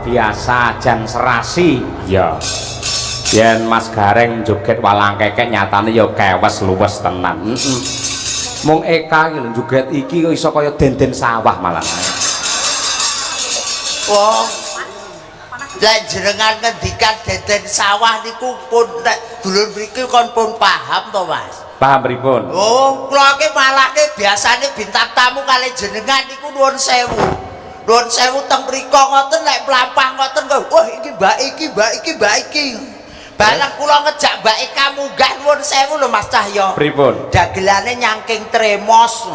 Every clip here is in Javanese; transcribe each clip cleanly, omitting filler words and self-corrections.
biasa jan serasi ya yen Mas Gareng joget walang kekek nyatane ya kewes luwes tenan mung Eka iki lho joget iki kok iso kaya denden sawah malah wong lek jenengan ngendikan denden sawah niku pun nek dulur mriki kon pun paham to Mas paham pripun oh kula iki malah biasane bintang tamu kali jenengan niku nuwun sewu teng mriko ngoten nek mlampah ngoten kok wah iki mbak iki barang kula ngejak mbak Eka munggah nuwun sewu lho Mas Cahyo pripun dagelane nyangking tremos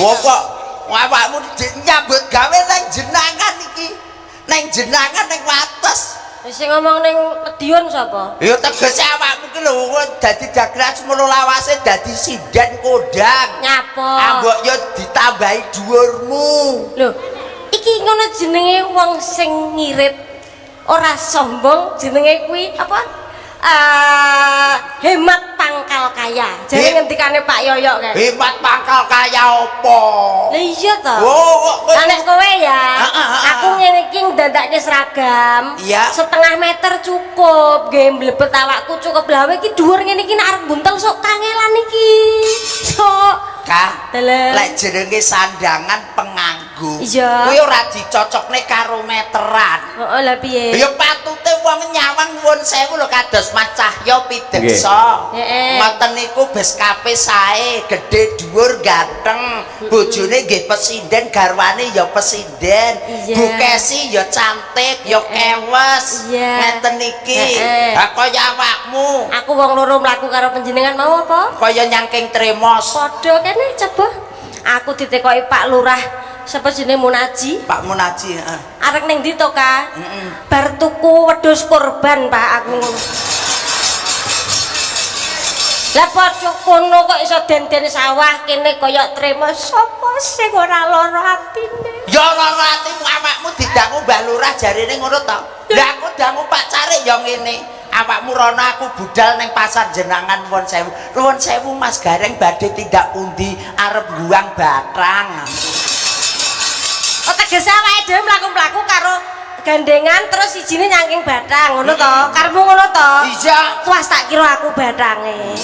wah kok awakmu nyambut gawe nang jenangan iki nang jenangan nang wates sing ngomong ning Medion sapa ya tegese awakmu ki lho dadi dagelan semono lawase dadi sinden kodang nyapa ambok ya ditambahi dhuwurmu lho iki ngono jenenge wong sing ngirit ora sombong jenenge kuwi apa hemat pangkal kaya jadi ngendikane Pak Yoyo kae hemat pangkal kaya apa lha iya to oh nek kowe ya aku ngene iki ndandake seragam iya setengah meter cukup nggih mlebet awakku cukup lha iki dhuwur ngene iki nek arep buntel sok kangelan iki sok Kah, lek jenenge sandangan penganggu iya kuwi ora dicocokne karo meteran heeh lha piye ya patute wong nyawang nuwun sewu lho kados Mas Cahyo Pideksa ngoten niku beskape sae gedhe dhuwur ganteng bojone nggih pesinden garwane ya pesinden bukesi ya cantik ya kewes ngeten iki ha kaya awakmu aku wong loro mlaku karo panjenengan mau apa kaya nyangking tremos padha kene coba aku ditekoki Pak Lurah sapa jenenge Munaji Pak Munaji heeh arek ning ndi to Kak bar tuku wedhus kurban Pak aku lah padha kono kok iso den-den sawah kene kaya trema sapa sing ora lara atine ya lara atimu awakmu didangu Mbah Lurah jarene ngono to lah aku dangu Pak Carik ya ngene awakmu rono aku budal ning pasar jenangan nuwun sewu Mas Gareng badhe tindak pundi arep buang batrang oh tegese awake dhewe mlaku-mlaku karo gandengan terus sijine nyangking batang ngono to karepmu ngono to iya tuas tak kira aku batange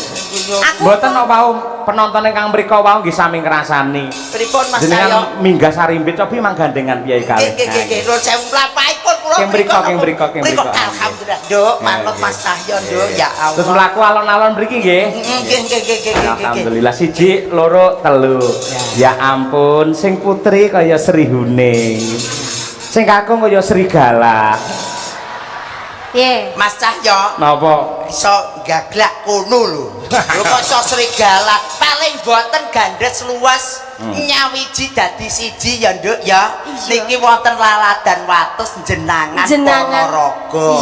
aku mboten kok wau penonton ingkang mriko wau nggih sami ngrasani pripun Mas jenengan minggah sarimbit cobi mang gandengan piye kalih nggih nuwun sewu mlapahipun kula mriko alhamdulillah nduk manut Mas Cahyo nduk ya Allah terus mlaku alon-alon mriki nggih nggih alhamdulillah siji loro telu ya ampun sing putri kaya Sri Huning sing kakung kaya serigala piye Mas Cahyo napa iso gaglak kono lho lho kok iso serigala paling boten gandes luas nyawiji dadi siji ya nduk ya niki wonten laladan wates jenangan Ponorogo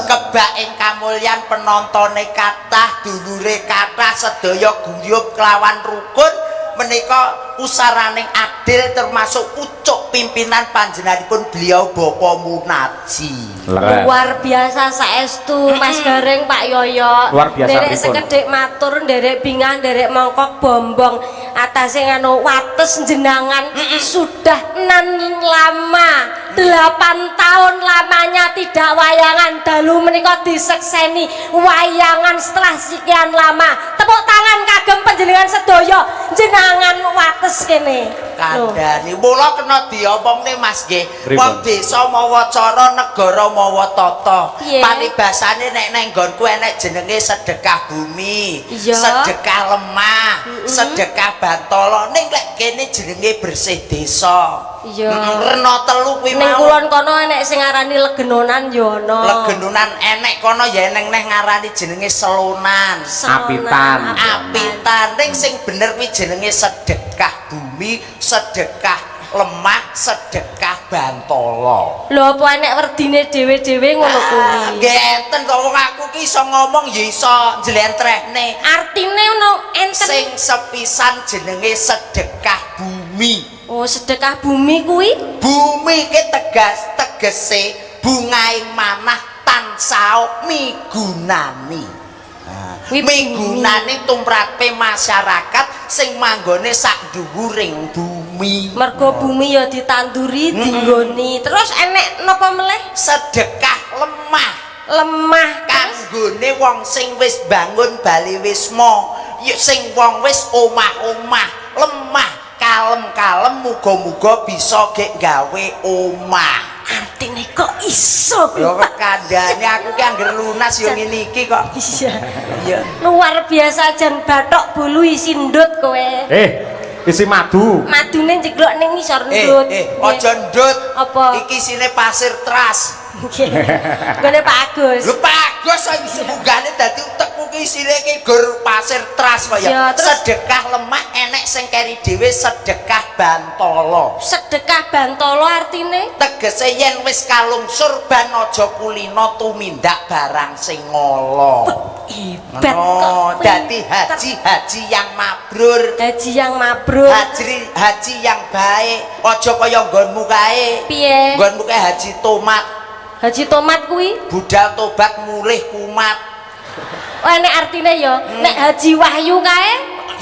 kebak ing kamulyan penontone kathah dulure kathah sedaya guyub kelawan rukun menika pusaraning adil termasuk ucuk pimpinan panjenenganipun beliau Bapak Munaji luar biasa saestu Mas Gareng Pak Yoyo luar biasa derek sekedhik matur derek bingah derek mongkok bombong atase nganu wates jenangan sudah nan lama 8 tahun lamanya tidak wayangan dalu menika disekseni wayangan setelah sekian lama tepuk tangan kagem panjenengan sedaya jenangan wates kene kandhani mula kena diomongne Mas nggih wong desa mawa cara negara mawa tata paribasane nek nang nggonku enek jenenge sedekah bumi sedekah lemah sedekah bantala ning lek kene jenenge bersih desa iya rena telu kuwi mau ning kulon kono enek sing ngarani legenonan ya ana legenonan enek kono ya eneng neh ngarani jenenge selonan apitan ning sing bener kuwi jenenge sedekah bumi sedekah lemah sedekah bantala lho apa enek werdine dhewe-dhewe ngono kuwi ngeten kok wong aku ki iso ngomong ya iso njlentrehne artine ono enten sing sepisan jenenge sedekah bumi oh sedekah bumi kuwi bumi ki tegese bungaing manah tansah migunani migunani tumrape masyarakat sing manggone sak dhuwuring bumi. Mergo bumi ya ditanduri, dinggoni. Terus enek napa meneh? Sedekah lemah. Lemah Kanggone wong sing wis bangun bali wisma, ya sing wong wis omah-omah, lemah, kalem-kalem muga-muga bisa gek gawe omah. artine kok iso Lho kandhane aku ki angger lunas yo ngene iki kok. Iya. Iya. Luar biasa jan bathok bulu isi ndut kowe. Isi madu. Madune njeglok ning ngisor ndut. Aja ndut. Apa? Iki isine pasir tras. Gone Pak Agus. Lho Pak Agus iso munggane dadi utekku ki isine ki gur pasir tras kaya. Ya, terus sedekah lemah enek sing keri dhewe sedekah bantala. Sedekah bantala artine Tegese yen wis kalungsur ban aja kulino tumindak barang sing ngolo. hebat Oh, kok. dadi haji yang mabrur. Haji yang mabrur. Haji yang baik. Aja kaya nggonmu kae. Piye? Nggonmu kae haji tomat. Haji tomat kuwi. Budal tobat mulih kumat. Oh nek artine ya, nek Haji Wahyu kae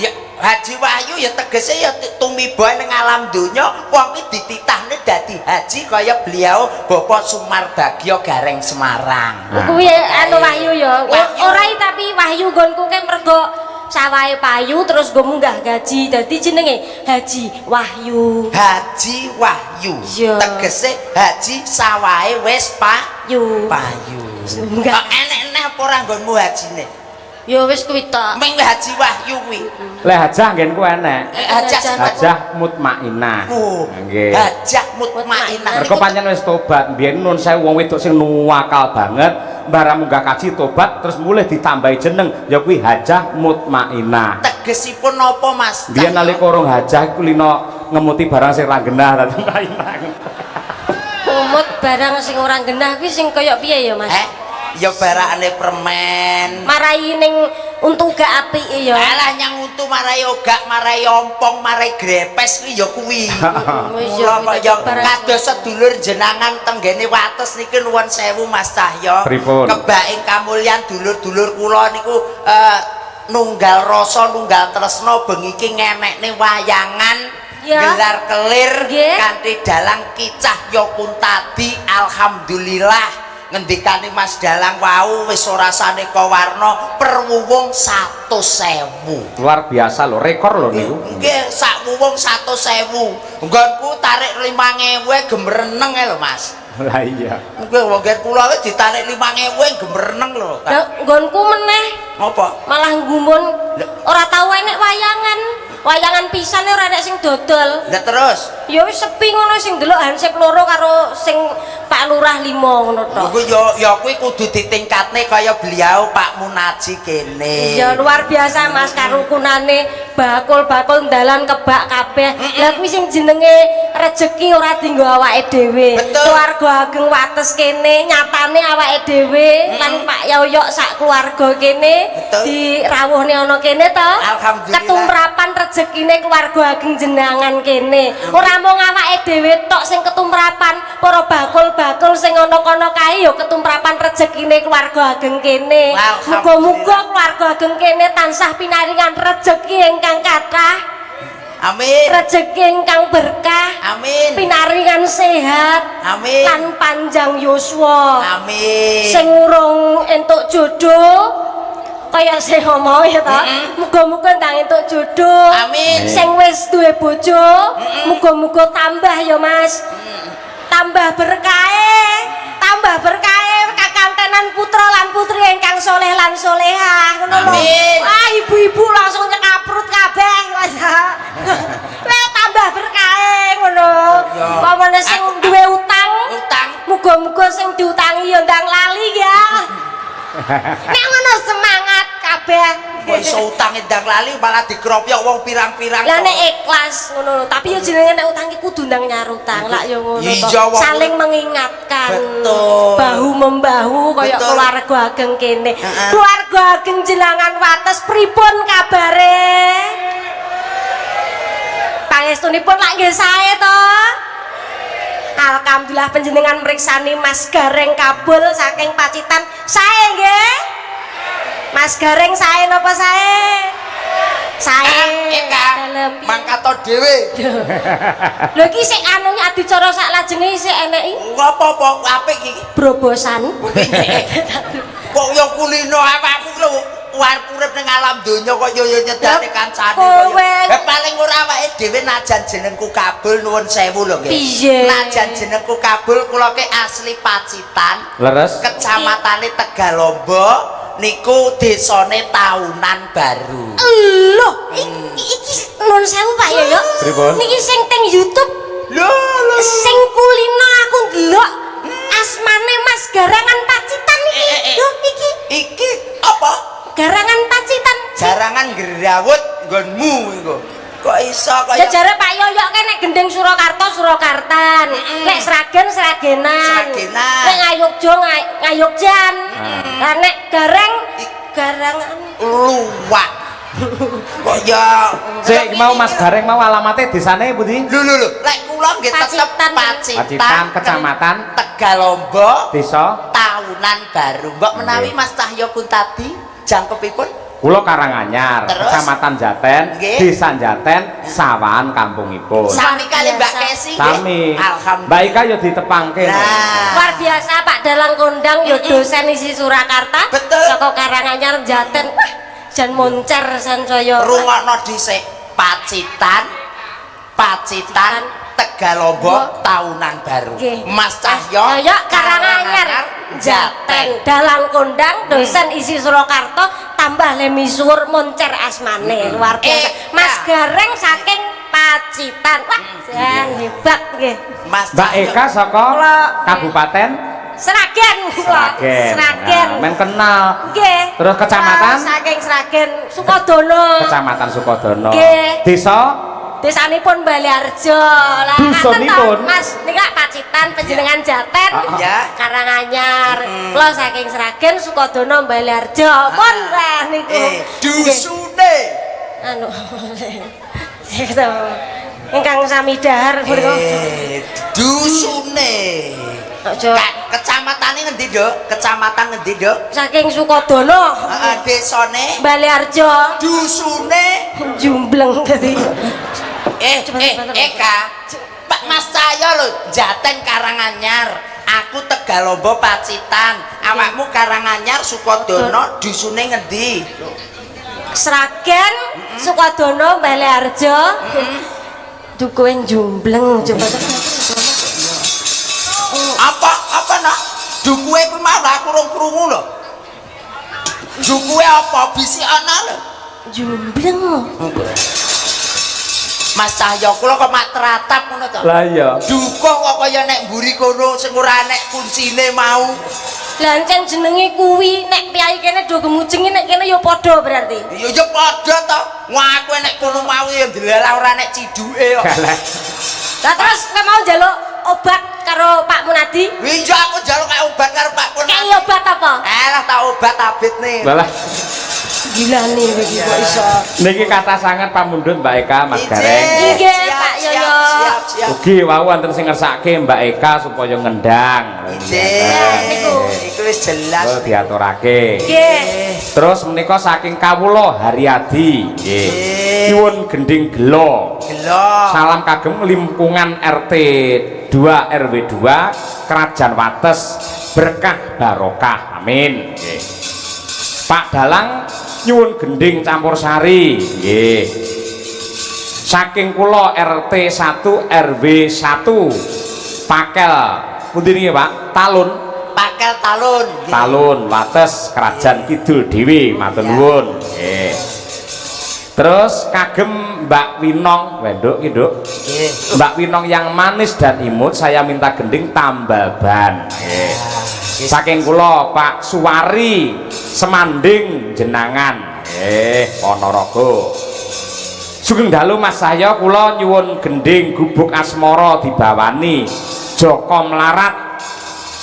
Ya Haji Wahyu ya tegese ya tumiba ning alam donya wong ki dititahne dadi haji kaya beliau Bapak Sumar Bagyo Gareng Semarang. kuwi anu Wahyu ya. Wahyu. Ora tapi Wahyu nggonku ke mergo sawahe payu terus go munggah gaji dadi jenenge Haji Wahyu. Haji Wahyu. Iya. Tegese haji sawahe wis Yu. payu. Enggak. Enek-enek apa ora nggonmu hajine? Ya wis kuwi tok. Ming Haji Wahyu kuwi. Lek hajah nggenku enek. Hajah Hajah mutmainah. Oh, Nggih. hajah mutmainah. Mergo pancen wis tobat, biyen nun saya wong wedok sing nuwakal banget, barang munggah kaji tobat terus mulih ditambahi jeneng ya kuwi hajah mutmainah. Tegesipun napa Mas? Biyen nalika urung hajah iku lino ngemuti barang sing ra genah dadi mutmainah. Umut barang sing ora genah kuwi sing kaya piye ya Mas? Ya barakane permen. Marai ning untu gak apike ya. Alah nyang untu marai ogak, marai ompong, marai grepes kuwi ya kuwi. Wis Mula kaya barang- kados sedulur jenengan tenggene wates niki nuwun sewu Mas Cahya. Pripun? Kebaing kamulyan dulur-dulur kula niku nunggal rasa, nunggal tresna bengi iki ngenekne wayangan. Ya. Gelar kelir Nggih. kanthi dalang kicah Yokuntadi alhamdulillah ngendikane Mas Dalang wau wis ora saneka warna perwuwung 100.000. Luar biasa lho, rekor lho niku. Nggih sak wuwung 100.000. Nggonku tarik 5.000 gemreneng lho Mas. Lah iya. Nggih wong gen kula wis ditarik 5.000 gemreneng lho. Lah nggonku meneh Apa? malah nggumun ora tau enek wayangan. Wayangan pisan ora enek sing dodol. Lah terus Ya wis sepi ngono sing delok hansip loro karo sing Pak Lurah 5 ngono tok. Iku ya kuwi kudu ditingkatne kaya beliau Pak Munaji kene. Ya luar biasa Mas karukunane bakul-bakul dalan kebak kabeh. Lah kuwi sing jenenge rejeki ora dienggo awake dhewe. Betul. Keluarga ageng wates kene nyatane awake dhewe lan Pak Yoyok sak keluarga kene Betul. dirawuhne ana kene to. Alhamdulillah. Ketumrapan rezekine keluarga ageng jenengan kene. Ora mung awake dhewe tok sing ketumrapan, para bakul-bakul sing ana kono kae ya ketumrapan rezekine keluarga ageng kene. Alhamdulillah. Muga-muga keluarga ageng kene tansah pinaringan rezeki ingkang kathah, Amin. rezeki ingkang berkah, Amin. pinaringan sehat, Amin. lan panjang yuswa. Amin. Sing urung entuk jodoh kaya sing ngomong ya ta. Muga-muga ndang entuk jodoh. Amin. Sing wis duwe bojo, muga-muga tambah ya Mas. Tambah berkahe, tambah berkahe kakantenan putra lan putri ingkang soleh lan solehah ngono lho. Amin. Wah, ibu-ibu langsung nyekaprut kabeh. Wah, tambah berkahe ngono. Ya. Pamane sing duwe utang, Utang. muga-muga sing diutangi ya ndang lali ya. Nek ngono semangat kabeh. Kok iso utang ndang lali malah dikropyok wong pirang-pirang. Lah kok. nek ikhlas ngono lho. Tapi ya jenenge nek utang iki kudu ndang nyarutang. Lah ya ngono Iya, to. wong- Saling mengingatkan. Betul. Bahu membahu kaya Betul. keluarga ageng kene. Heeh. Keluarga ageng jenengan wates pripun kabare? Pangestunipun lak nggih sae to? Alhamdulillah panjenengan mriksani Mas Gareng Kabul saking Pacitan. Sae nggih? Mas Mas Gareng sae napa sae? Sae. Eka, mangkato dhewe. Lho iki sik anu adicara sak lajenge isih enek iki. Apa-apa apik iki. Brobosan. Kok yo kulino awakku lho war urip ning alam donya kok yo nyedane kancane kok. Paling ora awake dhewe najan jenengku Kabul nuwun sewu lho nggih. Piye? Najan jenengku Kabul kula ki asli Pacitan. Leres. Kecamatane Tegalombo niku desane Taunan Baru. Loh, iki nuwun sewu Pak Yoyo. Pripun? Niki sing teng YouTube. Lho. Sing kulino aku ndelok asmane Mas Garangan Pacitan iki. Lho iki. Iki apa? Garangan Pacitan. Jarangan Gerawut nggonmu iku. Kok iso Ya kaya jare Pak Yoyo ke nek Gending Surakarta Surakartan. Nek Sragen Sragenan. Sragenan. Nek Ngayogja Ngayogjan. Lah nek Gareng Garangan. luwak. Kok ya Sik mau Mas Gareng mau alamatnya desane pundi? lho lek kula nggih tetep Pacitan. Pacitan, Kecamatan Tegalombo, Desa Taunan Baru. Mbok menawi Mas Cahyo Kuntadi jangkepipun Kula Karanganyar, Terus? Kecamatan Jaten, Nggih. Desa Jaten, Sawahan kampungipun. sami kali Mbak biasa. Kesi nggih. Sami. Alhamdulillah. Mbak Ika yo ditepangke. Nah. Luar biasa Pak Dalang Kondang yo dosen isi Surakarta. Betul. Saka Karanganyar Jaten. Wah, jan moncer sansaya. Rungokno dhisik Pacitan, Tegalombo, Taunan Baru. Nggih. Mas Cahyo Karanganyar Jaten Dalang Kondang dosen isi Surakarta tambah le misuwur moncer asmane luar biasa. Mas Gareng saking Pacitan. Wah, jan hebat nggih. Mas Mbak Cahyo. Eka saka Kula- Kabupaten Sragen. Sragen. Sragen. Nah, men kenal. Nggih. Terus kecamatan? Saking Sragen Sukodono. Kecamatan Sukodono. Nggih. Desa Desanipun Baliarjo. Lah Dusunipun? Mas nika Pacitan panjenengan Jaten. Ya. Karanganyar. Kula saking Sragen Sukodono Baliarjo. Pun lah niku. Dusune. Anu. Gitu. Ingkang sami dahar mriku. Dusune. Aja Kecamatane ngendi, Nduk? Kecamatan ngendi, Nduk? saking Sukodono. Heeh, desane Baliarjo. dusune. Jumbleng dadi. Coba. Eka. Pak Mas Cahyo lho, Jaten Karanganyar. Aku Tegalombo Pacitan. Awakmu Karanganyar Sukodono, dusune ngendi? Sragen Sukodono Baliarjo. Dukuin jumbleng coba. Apa nak? Dukuhe kuwi mau aku rung krungu lho. Dukuhe apa bisi ana lho? Jumbleng. Mas Cahyo kula kok mak teratap ngono to. lah iya. Dukuh kok kaya nek mburi kono sing ora enek kuncine mau. Lancen jenenge kuwi nek piyai kene do gemujengi nek kene ya padha berarti. Ya padha to. Ngaku nek kono mau ya ndelalah ora nek ciduke kok. Galeh. Lah terus kowe mau njaluk obat karo Pak Munadi? Iya aku njaluk kayak obat karo Pak Pun. Kei obat apa? Alah tak obat tabit nih. Lah Gila nih iki kok iso. niki kata sangat pamundhut Mbak Eka Mas Gareng. Nggih, Pak Yoyo. Siap. Ugi wau wonten sing ngersake Mbak Eka supaya ngendang. niku. Iku wis jelas. Oh, diaturake. Nggih. Terus menika saking kawula Haryadi nggih. Nyuwun gending gelo. Gelo. Salam kagem lingkungan RT 2 RW 2 Kerajaan Wates berkah barokah amin nggih. Pak Dalang nyuwun gending campur sari nggih. Saking kula RT 1 RW 1 Pakel pundi niki Pak? Talun. Pakel talun. Talun Wates Kerajaan Kidul Dewi matur nuwun nggih. Terus kagem Mbak Winong wenduk ki Nduk. Nggih. Mbak Winong yang manis dan imut saya minta gending tambal ban nggih. Saking kula Pak Suwari Semanding Jenangan nggih Ponorogo. Sugeng dalu Mas saya kula nyuwun gending gubuk asmara dibawani Joko Melarat.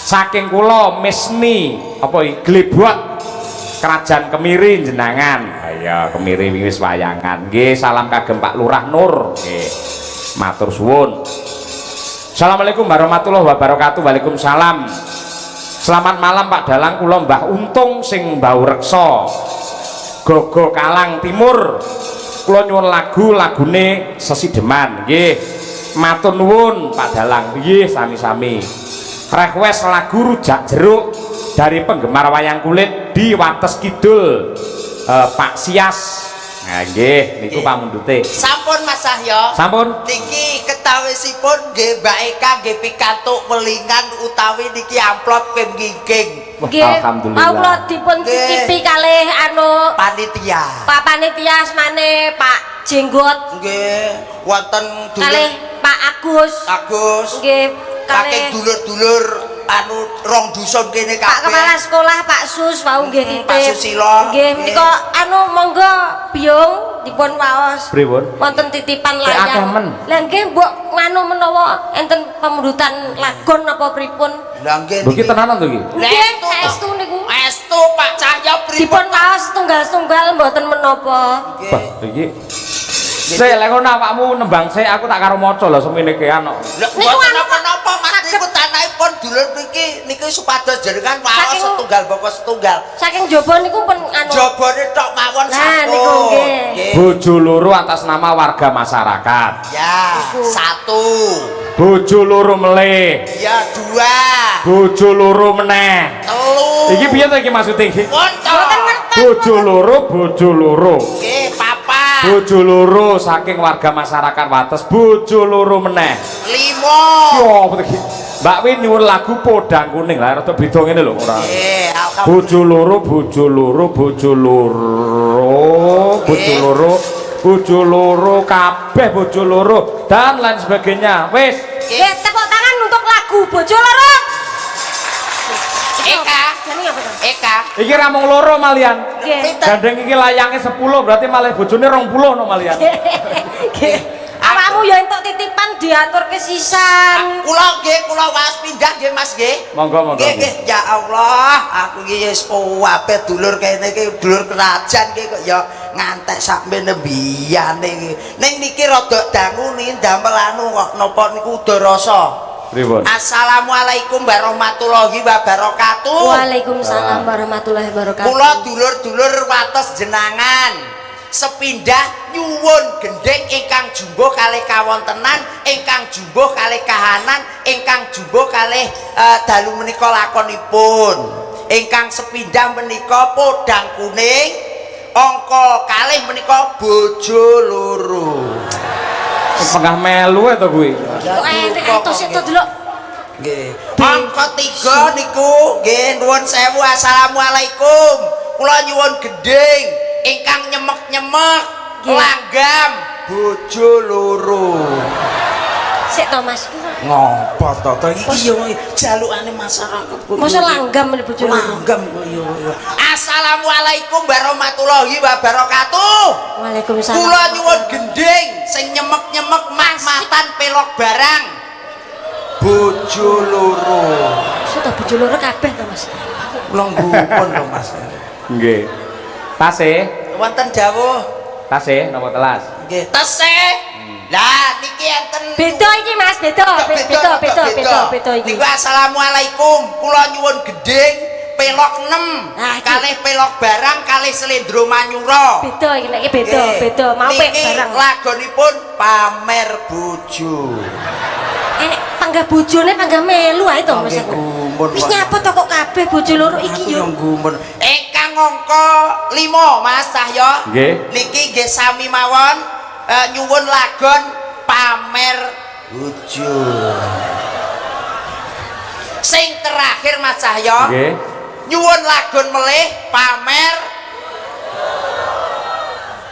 Saking kula Misni apa iki Glebot Kerajaan Kemiri Jenangan. Ya Kemiri wis wayangan. Nggih salam kagem Pak Lurah Nur nggih. Matur suwun. Assalamualaikum warahmatullahi wabarakatuh. Waalaikumsalam. Selamat malam Pak Dalang, kula Mbah Untung sing Mbau Reksa. Gogo Kalang Timur. Kula nyuwun lagune Sesideman. Nggih. Matur nuwun Pak Dalang. Nggih, sami-sami. Request lagu Rujak Jeruk dari penggemar wayang kulit di Wates Kidul. Pak Sias. Nah, nggih, niku pamundhute. Sampun Mas Sahyo. Sampun. Niki ketawisipun nggih Mbak Eka nggih pikantuk welingan utawi niki amplop pengingking. Nggih, Alhamdulillah. Allah dipun titipi kalih anu Panitia. Pak Panitia asmane Pak Jenggot. Nggih, wonten Kalih Pak Agus. Nggih, pakai kalih dulur-dulur anu rong dusun kene kabeh. Pak Kepala Sekolah Pak Sus wau nggih titip. Pak Susilo. Nggih, menika anu monggo Biung dipun waos. Pripun? Wonten titipan Akeh layang. men. Lah nggih mbok nganu menawa enten pemundutan lagon apa pripun? Lah nggih Lho ki tenanan to ki? Nggih, saestu niku. Estu Pak Cahyo Dipun pripun? waos tunggal-tunggal mboten menapa. Bah, iki. Saya lek ngono awakmu nembang sik aku tak karo maca lho semene kean kok. Lha Niku mboten anu, napa-napa Mas saged. niku tanahipun dulur niki supados jenengan waos Saking- setunggal boko setunggal. Saking jaba niku pun anu. Jabane tok mawon Nah, sampun. niku nggih. Bojo loro atas nama warga masyarakat. Ya, satu. Bojo loro melih. Ya, dua. Bojo loro meneh. Telu. Iki piye to iki maksude iki? Mboten ngertos. Bojo loro. Nggih, papa. Bojo loro saking warga masyarakat Wates, bojo loro meneh. 5. Yo, apa iki? Mbak Win nyuwun lagu Podang Kuning lah, rada beda ngene lho ora. Nggih, alhamdulillah. Bojo loro, kabeh bojo loro dan lain sebagainya. Wis. Nggih, tepuk tangan untuk lagu Bojo Loro. Eka. Jenenge apa to? Eka. Iki ra mung loro malian. Nggih. Gandeng iki layange 10 berarti malah bojone 20 no malian. Nggih. Awakmu ya entuk titipan diatur kesisan. Kula waos pindah nggih Mas nggih. Monggo. Nggih, ya Allah, aku iki wis kuwabe dulur kene iki dulur kerajaan iki kok ya ngantek sak menembiyane iki. Ning niki rada dangu niki damel anu kok napa niku udarasa. Pripun? Assalamualaikum warahmatullahi wabarakatuh. Waalaikumsalam warahmatullahi wabarakatuh. Kula dulur-dulur Wates jenangan sepindah nyuwun gendeng ingkang jumbo kalih kawontenan, ingkang jumbo kalih kahanan, ingkang jumbo kalih dalu menika lakonipun. Ingkang sepindah menika Podang Kuning, angka kalih menika Bojo Loro. Pengah melu to kuwi. Kok entuk sik to delok. Nggih. Angka 3 niku nggih nuwun sewu. Assalamualaikum. Kula nyuwun gending ingkang nyemek-nyemek langgam Bojo Loro. Sik to Mas. Ngopo to iki yo jalukane masyarakat kok. Masa langgam meneh Bojo Loro. Langgam yo. Assalamualaikum warahmatullahi wabarakatuh. Waalaikumsalam. Kula nyuwun gending sing nyemek-nyemek mak-matan pelok barang Bojo Loro. Sudah Bojo Loro kabeh to Mas. Kula ngupun lho Mas. Nggih. Tasih, Wonten dawuh. tasih napa telas? Nggih, tesih. Lah niki enten Beda iki Mas, beda iki. Niku assalamualaikum. Kula nyuwun gending pelok 6 Nah, iki. kalih pelok barang kalih Slendro Manyura. Beda iki nek beda. Mau pek Niki barang. lagonipun pamer bojo. Nek panggah bojone panggah melu ae to Mas. Nggih, gumun, Wis Pak. nyapa to kok kabeh Bojo Loro iki yo. Gumun. Ingkang angka 5 Mas Cahyo. Nggih. Niki nggih sami mawon nyuwun lagon pamer bojo. Sing terakhir Mas Cahyo. Nggih. Nyuwun lagon melih pamer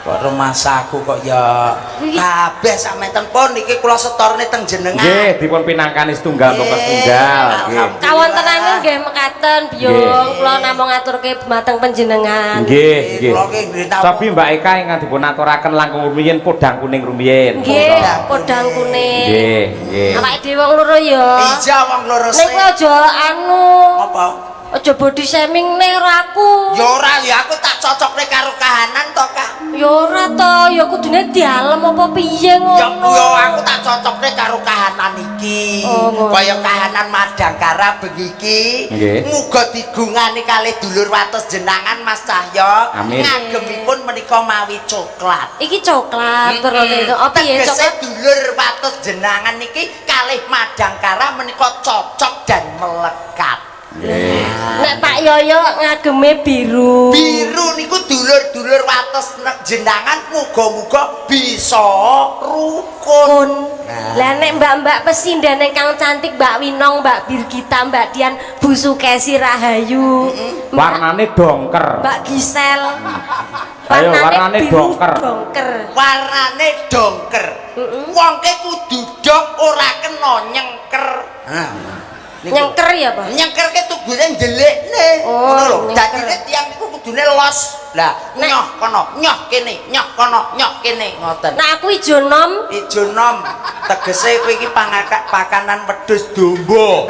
kok remasaku kok ya kabeh sampeyan pun niki kula setorne teng jenengan. Nggih, dipun pinangkani setunggal bapak setunggal. Nggih. Kawontenane nggih mekaten Biung, kula namung ngaturke dumateng panjenengan. Nggih. Kula nggih napa- Tapi Mbak Eka ingkang dipun aturaken langkung rumiyin Podang Kuning rumiyin. Nggih, Podang Kuning. Nggih. Awake dhewe wong loro ya. Iya wong loro Nek kowe aja anu, apa? aja body shaming ning aku. Ya ora ya aku tak cocokne karo kahanan to Kak. Ya ora to, ya kudune dialem apa piye Ya ngono. yo aku tak cocokne karo kahanan iki. Oh, ngono. Kaya kahanan Madangkara begiki. Nggih. Muga digungani kalih dulur wates jenangan Mas Cahya. Amin. Ngagemipun menika mawi coklat. Iki coklat terus itu. Apa ya Tegese coklat? dulur wates jenangan niki kalih Madangkara menika cocok dan melekat. Nek Pak Yoyo ngageme biru. Biru niku dulur-dulur wates jenangan muga-muga bisa rukun. Kun. Lah nek mbak-mbak pesindan ingkang cantik Mbak Winong, Mbak Birgita, Mbak Dian, Bu Sukesi Rahayu. Warnane dongker. Mbak Gisel. Ayo, warnane biru dongker. dongker. Warnane dongker. Wong ke kudu dok ora kena nyengker. Nyengker ya, Pak? Nyengker ke tugune ndelikne. Oh, Ngono lho. nyengker. Dadine tiyang niku kudune los. Lah, Nek- nyoh kono, nyoh kene, nyoh kono, nyoh kene ngoten. Nah aku ijo nom. Ijo nom tegese kowe iki pakanan wedhus domba.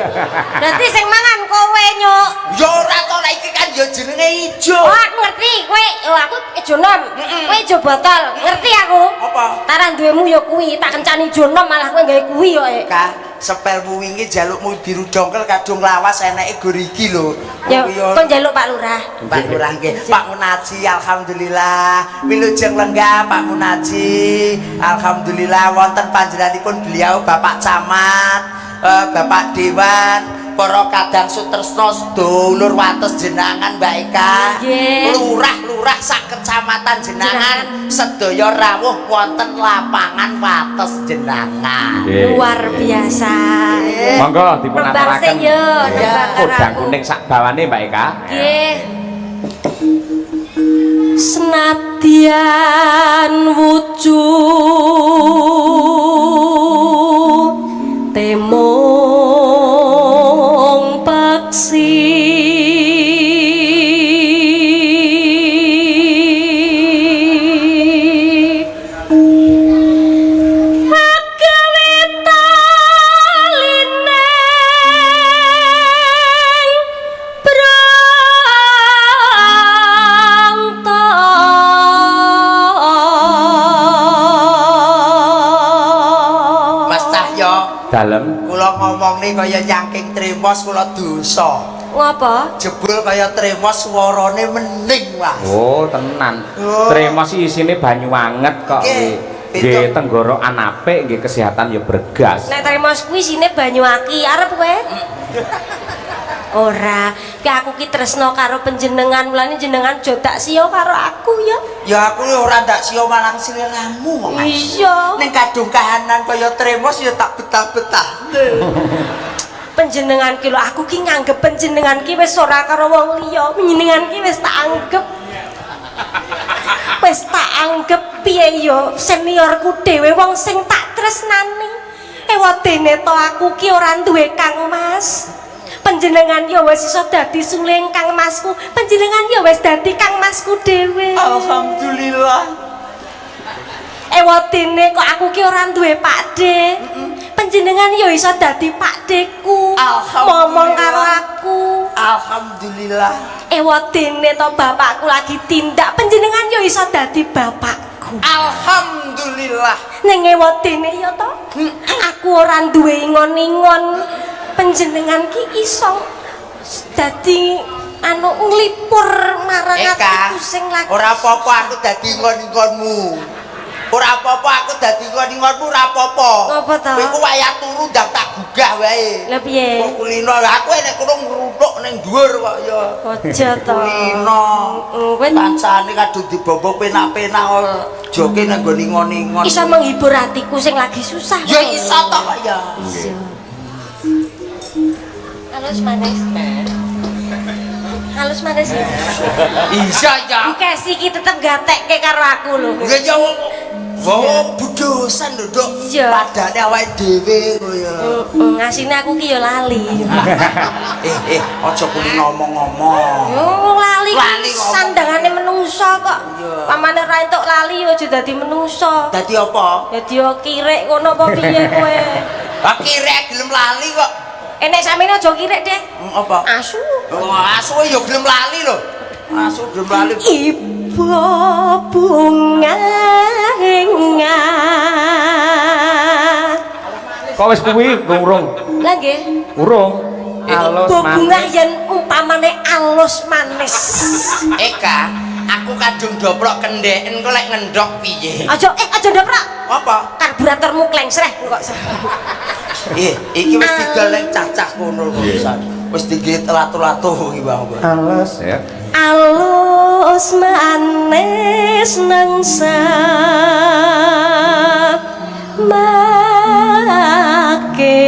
Berarti sing mangan kowe nyuk. Ya ora to lek iki kan ya jenenge ijo. Oh, aku ngerti kowe. Oh, aku ijo nom. Kowe ijo botol. Ngerti aku. Apa? Taran duwemu ya kuwi, tak kencani ijo nom malah kowe gawe kuwi kok. Ka sepelmu wingi jalukmu biru dongkel kadung lawas eneke gor iki lho. Ya, kok njaluk Pak Lurah. Pak Lurah nggih. Pak Munaji alhamdulillah. Wilujeng lenggah Pak Munaji. Alhamdulillah wonten panjenenganipun beliau Bapak Camat, Bapak Dewan, para kadang sutresna sedulur wates jenangan Mbak Eka. Nggih. Lurah-lurah sak kecamatan jenangan sedaya rawuh wonten lapangan wates jenangan. Nggih. Luar biasa. Monggo dipun Nembang aturaken. sik yo, nembang karo Kodang aku. kuning sak bawane Mbak Eka. Nggih. Senadyan wujud temong paksi Mas Cahya, Dalem. kula ngomong nih kaya nyangking tremos kula dosa. Ngapa? Jebul kaya tremos suarane mending Mas. Oh, tenan. Oh. Tremos isine banyu anget kok. Nggih. Nggih, tenggorokan apik, nggih kesehatan ya bergas. Nek termos kuwi sine banyu aki, arep kowe? Ora, ki aku ki tresno karo panjenengan, mulane jenengan aja tak siya karo aku ya. Ya aku ora ndak sio malang seliramu kok Mas. Iya. Ning kadung kahanan kaya tremos ya tak betah-betah. Panjenengan ki lho, aku ki nganggep panjenengan ki wis ora karo wong liya, panjenengan ki wis tak anggap. Wis tak anggap piye ya seniorku dhewe wong sing tak tresnani. Ewadene to aku ki ora duwe Kang Mas. Panjenengan ya wis iso dadi suling Kang Masku. Panjenengan ya wis dadi Kang Masku dhewe. Alhamdulillah. Ewadene kok aku ki ora duwe Pakde. Panjenengan ya iso dadi Pakdeku. Alhamdulillah. Ngomong karo aku. Alhamdulillah. Ewadene to bapakku lagi tindak, panjenengan ya iso dadi bapakku. Alhamdulillah. Ning ewadene ya to, aku ora duwe ingon-ingon. Panjenengan ki iso dadi anu nglipur marang Eka, aku sing lagi. ora apa-apa aku dadi ngon-ngonmu. Ora apa-apa aku dadi ngon-ngonmu ora apa-apa. Apa to? Kowe ku wayah turu ndang tak gugah wae. Lah piye? Kok kulino lah aku nek kurung ngruthuk ning dhuwur kok ya. Aja to. Kulino. Kowe Kancane kadung dibobok penak-penak joke nang nggone ngon-ngon. iso menghibur hatiku sing lagi susah. Ya iso to kok ya. Halus manis. Halus manis ya. Iya ya. Dikasih ki tetep gatekke karo aku lho. Ya ya wong budosan lho, Dok. Iya. Padane awake dhewe kaya. Ngasine aku ki ya lali. Aja kuwi ngomong-ngomong. Yo lali Lali ki kok. sandangane menungso kok. Iya. Pamane ra entuk lali yo aja dadi menungso. Dadi apa? Dadi yo kirek ngono apa piye kowe? Lah kirek gelem lali kok. Enek sampeyan aja kirek, Dek. Apa? Asu. Oh, asu ya gelem lali lho. Asu gelem lali. bunga kok wis kuwi urung lah nggih urung alus bunga yen umpamane alus manis Eka aku kadung doprok kendeken kok lek ngendok piye aja ndoprok apa karburatormu klengsreh kok iki wis digolek cacah ngono pisan wis digit latu-latu iki Bang alus ya alus manis nangsa make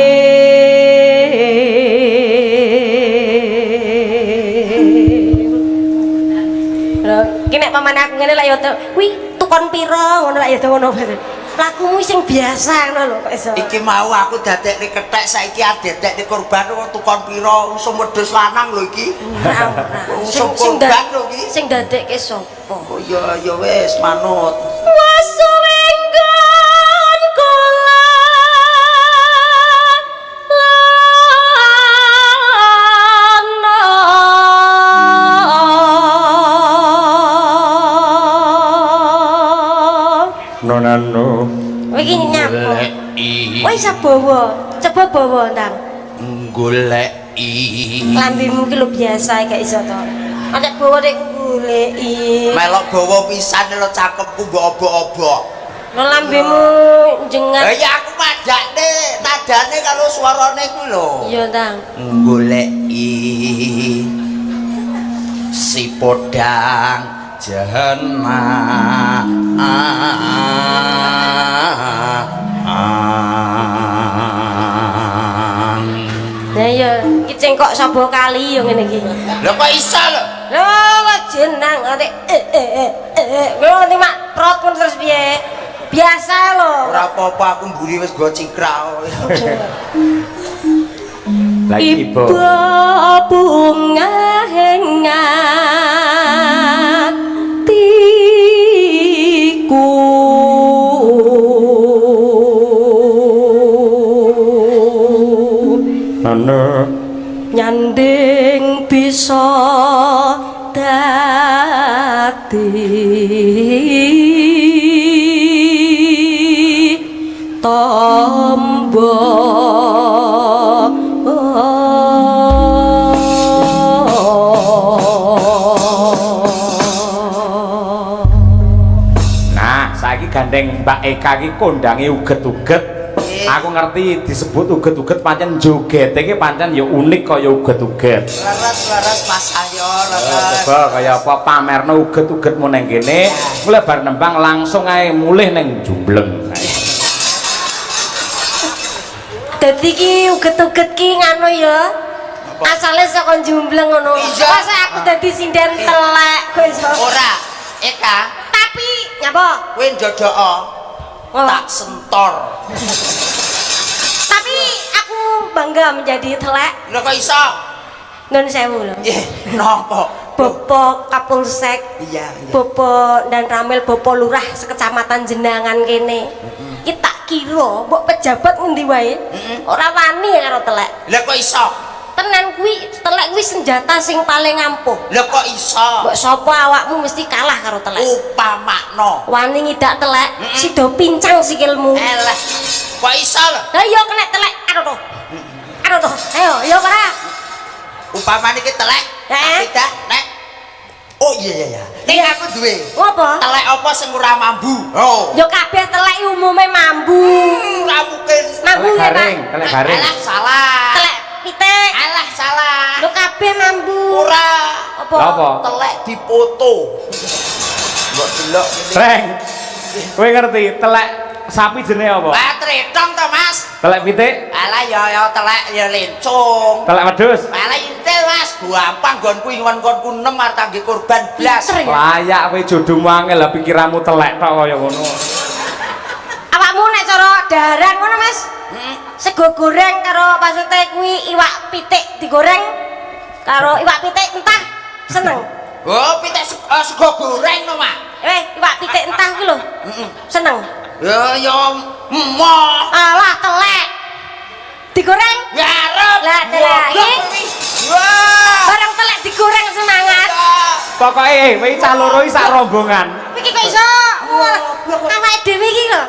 iki nek pamane aku ngene lak ya kuwi tukon pira ngono lak ya ngono lakumu sing biasa ngono lho kok iso iki mau aku dadekne kethek saiki adekne korban kok tukon pira usum wedhus lanang lho iki sing korban lho iki sing dadekke sapa oh ya ya wis manut wis suwenggon kula nonano iki nyapo wis sabawa coba bawa ndang goleki lambemu ki lho biasa gak iso to nek bawa nek goleki melok bawa pisan lho cakepku mbok obok-obok lho lambemu jengat ya aku madakne nadane kalau suarane kuwi lho iya ndang goleki si podang jana nah iya iki cengkok sabo kali yo ngene iki lho kok iso lho lho jenang ate lho ngerti mak prot ngono terus piye biasa lho ora apa-apa aku mburi wis go cikrao lagi ibu bunga hatiku nana nyanding bisa dadi tombol gandeng Mbak Eka ki kondange uget-uget. Aku ngerti disebut uget-uget pancen joget iki pancen ya unik kaya uget-uget. Leres Mas Ayo, leres. Coba kaya apa pamerno uget-uget mu ning kene, mulai bar nembang langsung ae mulih ning Jumbleng. Dadi ki uget-uget ki ngono ya. Asale saka Jumbleng ngono. Pas aku dadi sinden telek kowe iso. Ora, Eka. Tapi nyapa? Kowe ndodoko. Tak sentor. Tapi aku bangga menjadi telek. Lho kok iso? Nun sewu lho. Nggih, napa? Bapak Kapolsek. Iya. Bapak dan Ramil Bapak Lurah sekecamatan Jenangan kene. Ki tak kira mbok pejabat ngendi wae ora wani karo telek. Lah kok iso? Tenan kuwi telek kuwi senjata sing paling ampuh. Lah kok iso? Mbok sapa awakmu mesti kalah karo telek. Upamakno Wani ngidak telek, sida pincang sikilmu. Elah. Kok iso lho? Lah iya kena telek karo to. Karo to. Ayo, ya ora. Upamane iki telek. Tidak, nek. Oh iya. Ning aku duwe. Apa? Telek apa sing ora mambu? Oh. Ya kabeh telek umume mambu. Ora mungkin. Mambu ya, Pak. Telek garing. Alah salah. Telek pitik. Alah salah. Lho kabeh mambu. Ora. Apa? Apa? Telek dipoto. Mbok delok ngene. Reng. Kowe ngerti telek sapi jenenge apa? Lah tretong to, Mas. Telek pitik? Alah ya telek ya lencung. Telek wedhus? Alah intel, Mas. Gampang nggonku ingon-ingonku 6 arep tangge korban blas. Layak kowe jodohmu angel lah pikiranmu telek tok kaya ngono. Awakmu nek cara daran ngono, Mas? Sego goreng karo maksudnya kuwi iwak pitik digoreng karo iwak pitik entah seneng. Oh, pitik sego goreng no, Mak. Iwak pitik entah kuwi lho. Seneng. Ya emoh. Alah telek. Digoreng? Ngarep. Lah telek. Wah. Bareng telek digoreng semangat. Pokoke kowe cah loro iki sak rombongan. Iki kok iso awake dhewe iki lho.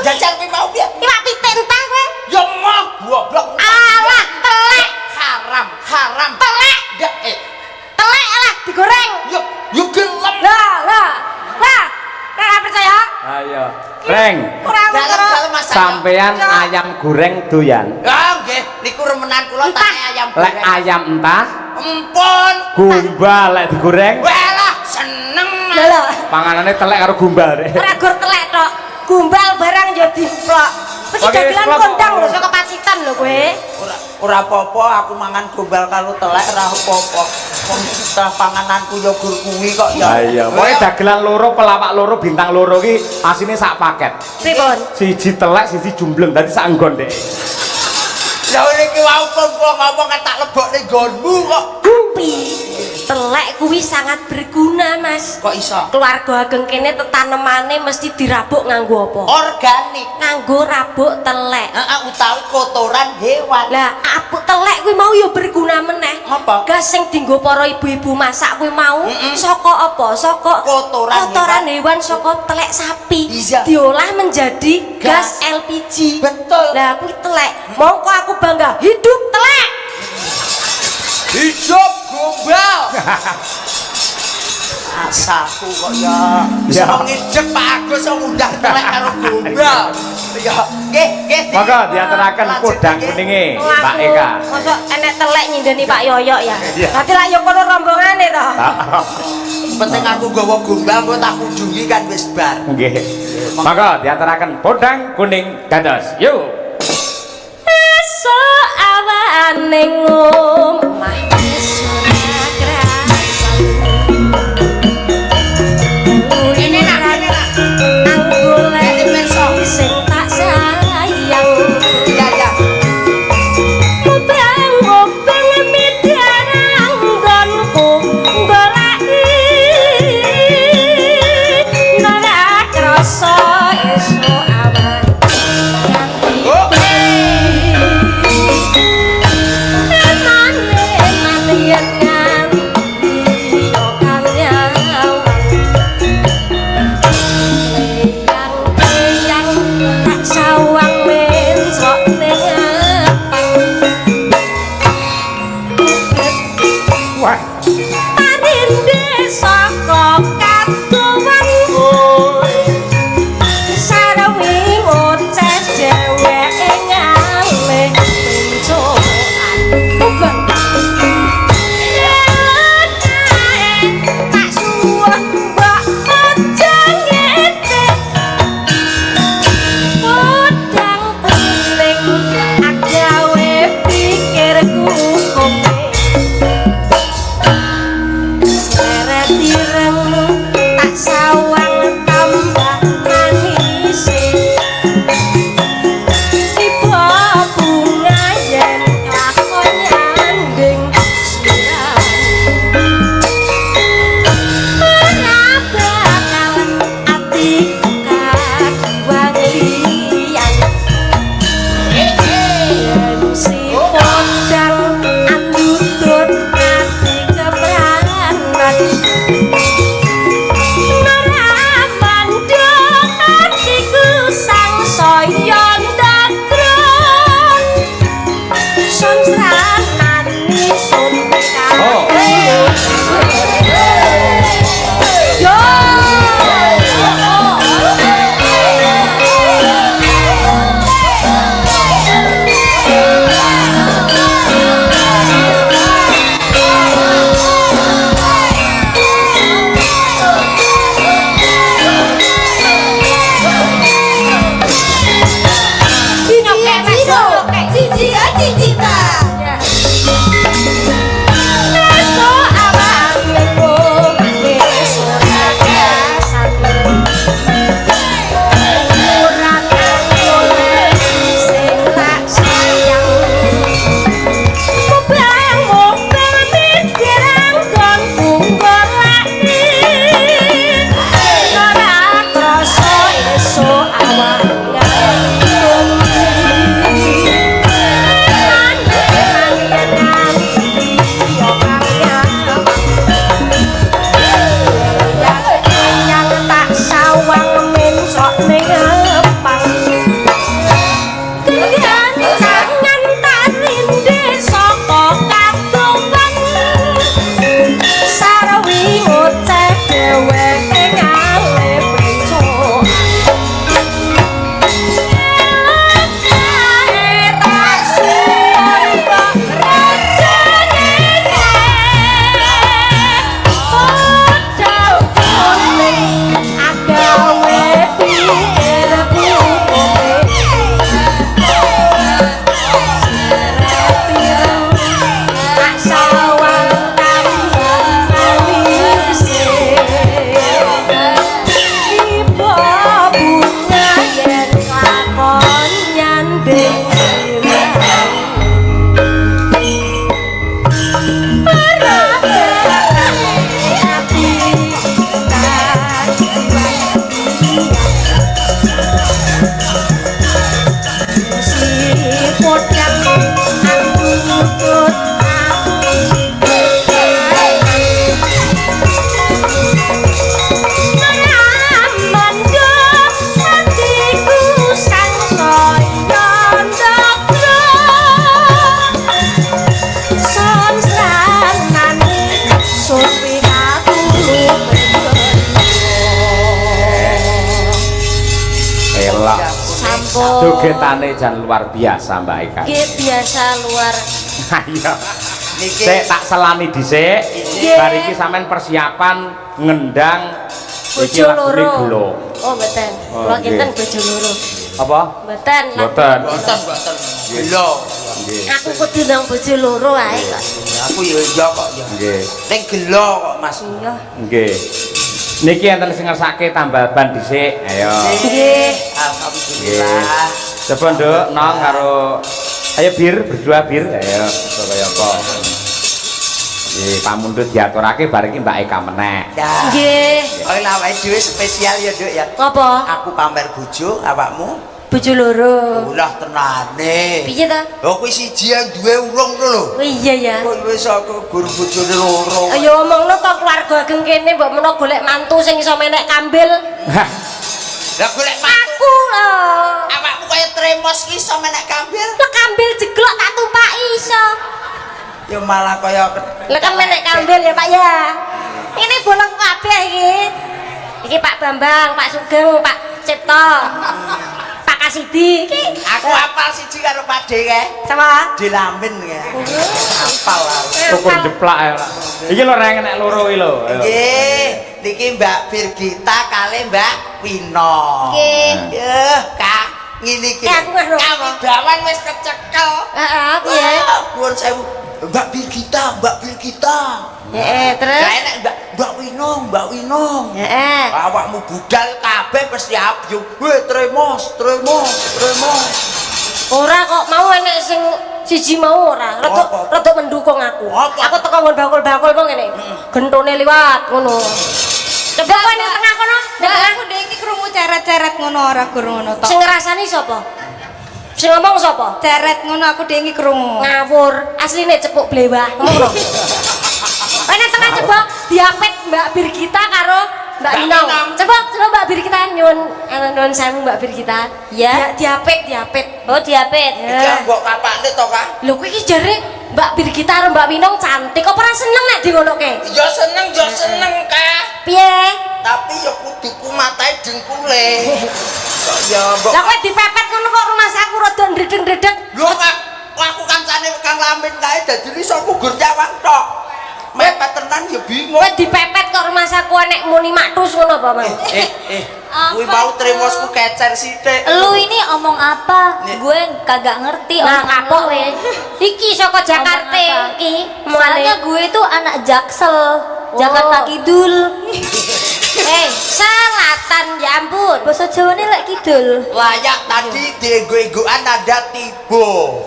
Jajal kuwi mau piye? Iwak pitik entah kowe. Ya mah goblok. Alah, telek. Haram. Telek. Ya Telek alah digoreng. yo gelem. Lah. Ora percaya? Ayo. Reng. Dalam masalah. Sampean ayam goreng doyan. Ah nggih, niku remenan kula tak ayam goreng. Lek ayam entah, Empun. gumbal lek digoreng. Walah, seneng. Lho. Panganane telek karo gumbal. Rek. Ora gur telek tok. Gumbal barang yo dimplok. Wis Oke, dagelan klop. kondang lho saka Pacitan lho kowe. Ora apa-apa, aku mangan gombal karo telek ora apa-apa. Wong setengah pangananku yo gur kuwi kok ya. Lah iya, pokoke dagelan loro, pelawak loro, bintang loro ki asine sak paket. Pripun? Siji telek, siji jumbleng, dadi sak nggon, Dek. Lah niki wae ngomong tak lebokne nggonmu kok. Tapi telek kuwi sangat berguna, Mas. Kok iso? Keluarga ageng kene tetanemane mesti dirabuk nganggo apa? Organik. Nganggo rabuk telek. Heeh, utawi kotoran hewan. Lah, apuk telek kuwi mau ya berguna meneh. Apa? Gas sing dienggo para ibu-ibu masak kuwi mau saka apa? Saka Kotoran hewan saka telek sapi. Iya. Diolah menjadi gas LPG. Betul. Lah kuwi telek. Mongko aku bangga hidup telek. Hidup gombal. Asaku kok ya. Ya. Wong hidup Pak Agus wong undang telek karo gombal. Ya, nggih. Monggo diaturaken podang kuninge, Pak Eka. Mosok enek telek nyindeni Pak Yoyok ya. Iya. Berarti lak yo kono rombongane to. Penting aku gawa gombal kok tak kunjungi kan wis bar. Nggih. Monggo diaturaken podang kuning dados. Yuk. Esok awane ngomah ora krasan. Ini nak. Aku lek sing tak sayang. Iya. Ngobeng midarang nggonku goleki. Ora krasa esuk awan. Oh. Wah, Jogetane jan luar biasa Mbak Eka. Nggih biasa luar. Ayo. Niki Sik tak selani dhisik. Nggih. Bar iki sampean persiapan ngendang iki Bojo lagune loro. Gelo. Oh mboten. Oh, Kula nggih. kinten bojo loro. Apa? Mboten. Mboten. boten gelo. Nggih. Aku kudu nang bojo loro ae kok. Aku ya iya kok ya. Nggih. Ning gelo kok Mas. Iya. Nggih. Niki enten sing ngersake tambal ban dhisik. Ayo. Nggih. Alhamdulillah. Coba Nduk nong karo ayo bir berdua bir. Ayo kaya apa. Nggih, pamundhut diaturake bar iki Mbak Eka meneh. Ya. Nggih. Oh, awake dhewe spesial ya, Nduk ya. Apa? Aku pamer bojo awakmu. Bojo loro. Ulah tenane. Piye ta? Lho kuwi siji yang duwe urung to lho. Oh iya ya. Kok wis aku guru bojone loro. Ya omongno kok keluarga ageng kene mbok menawa golek mantu sing iso menek kambil. Lah golek mantu. Aku lho. Awakmu kaya tremos ki iso menek kambil. Lah kambil jeglok tak tumpaki iso. Ya malah kaya Lah kan menek kambil ya Pak ya. Ini bolong kabeh iki. Iki Pak Bambang, Pak Sugeng, Pak Cipto. Pak Kasidi iki. aku apal siji karo Pak De kae. Sama. Dilamin kae. Apal aku. Syukur jeplak ya. Iki lho reng nek loro iki lho. Ayo. Nggih, niki Mbak Virgita kali Mbak Wino. Nggih. Yeh, Kak, ngene iki. Aku wis lho. Kawidawan wis kecekel. Heeh, piye? Nuwun sewu. Mbak Virgita, Mbak Virgita. Heeh, terus. Lah enek Mbak Wino, Mbak Wino. Heeh. Awakmu budal kabeh mesti abjung. Weh, tremos, tremos, tremos. Ora kok mau enek sing siji mau ora. Apa? Rada mendukung aku. Apa? Aku teko nggon bakul-bakul kok ngene. Gentone liwat ngono. Coba kowe ning tengah kono. Nah, aku dhewe iki krungu ceret-ceret ngono ora krungu ngono tok. Sing ngrasani sapa? Sing ngomong sapa? Ceret ngono aku dhewe iki krungu. Ngawur, asline cepuk blewah. Ngono. Kowe ning tengah coba diapit Mbak Birgita karo Mbak Mbak Inong. Inong. Coba Mbak Birgita nyuwun sewu Mbak Birgita. Ya. Diapit. Oh, diapit. Iki mbok kapakne to, Kak? Lho kuwi iki jare Mbak Birgita karo Mbak Winong cantik. Kok ora seneng nek dingonoke? Ya seneng, Kak. Piye? Tapi ya kudu kumatai dengkule. Kok ya mbok. Lah kowe dipepet ngono kok rumah saku rada ndredeg-ndredeg. Lho, Kak, aku kancane Kang Lamin kae dadi iso kugur nyawang tok. Mepet tenan ya bingung. Kowe dipepet kok rumah saku enek muni matus ngono apa, Mas? Kuwi mau tremosku kecer sithik. Lu ini omong apa? Nih. Gue kagak ngerti Nah, omong kapok lu. kowe. Iki saka Jakarta Omong apa? iki. Soalnya gue itu anak Jaksel, Jakarta Kidul. Selatan ya ampun. Bahasa Jawa ini lek kidul. Layak tadi dienggo-enggoan ada tibo.